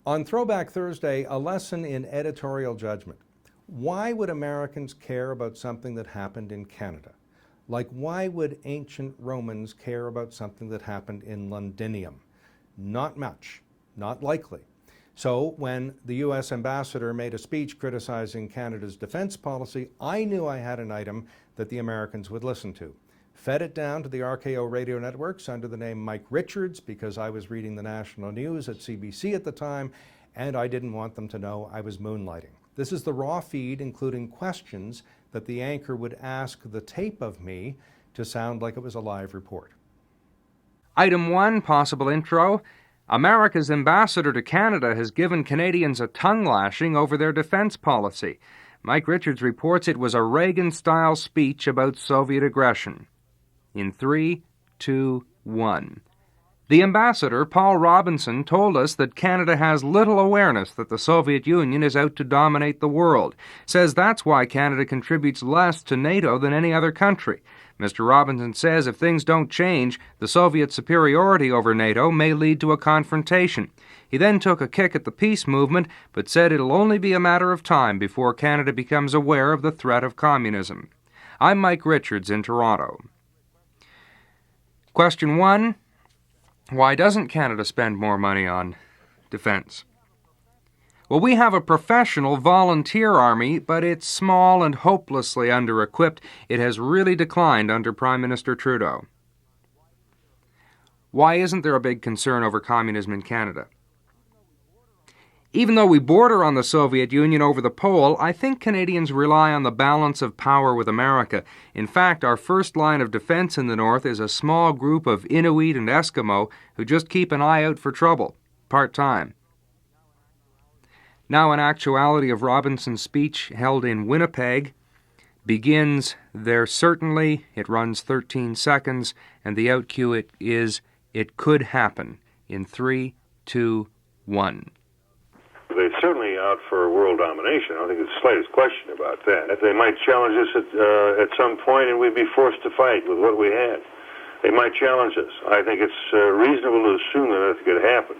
On Throwback Thursday, a lesson in editorial judgment. Why would Americans care about something that happened in Canada? Like, why would ancient Romans care about something that happened in Londinium? Not much, not likely. So when the U.S. ambassador made a speech criticizing Canada's defense policy, I knew I had an item that the Americans would listen to. Fed it down to the RKO radio networks under the name Mike Richards because I was reading the national news at CBC at the time, and I didn't want them to know I was moonlighting. This is the raw feed, including questions that the anchor would ask the tape of me to sound like it was a live report. Item 1, possible intro. America's ambassador to Canada has given Canadians a tongue lashing over their defense policy. Mike Richards reports it was a Reagan-style speech about Soviet aggression. In 3, 2, 1. The ambassador, Paul Robinson, told us that Canada has little awareness that the Soviet Union is out to dominate the world. Says that's why Canada contributes less to NATO than any other country. Mr. Robinson says if things don't change, the Soviet superiority over NATO may lead to a confrontation. He then took a kick at the peace movement, but said it'll only be a matter of time before Canada becomes aware of the threat of communism. I'm Mike Richards in Toronto. Question 1. Why doesn't Canada spend more money on defense? Well, we have a professional volunteer army, but it's small and hopelessly under-equipped. It has really declined under Prime Minister Trudeau. Why isn't there a big concern over communism in Canada? Even though we border on the Soviet Union over the pole, I think Canadians rely on the balance of power with America. In fact, our first line of defense in the north is a small group of Inuit and Eskimo who just keep an eye out for trouble, part-time. Now, an actuality of Robinson's speech held in Winnipeg begins there certainly. It runs 13 seconds, and the out cue is it could happen in 3, 2, 1. They're certainly out for world domination. I don't think there's the slightest question about that. They might challenge us at some point, and we'd be forced to fight with what we had. They might challenge us. I think it's reasonable to assume that it could happen.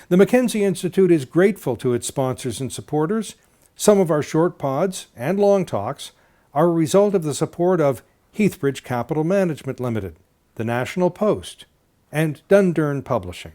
The Mackenzie Institute is grateful to its sponsors and supporters. Some of our short pods and long talks are a result of the support of Heathbridge Capital Management Limited, the National Post, and Dundurn Publishing.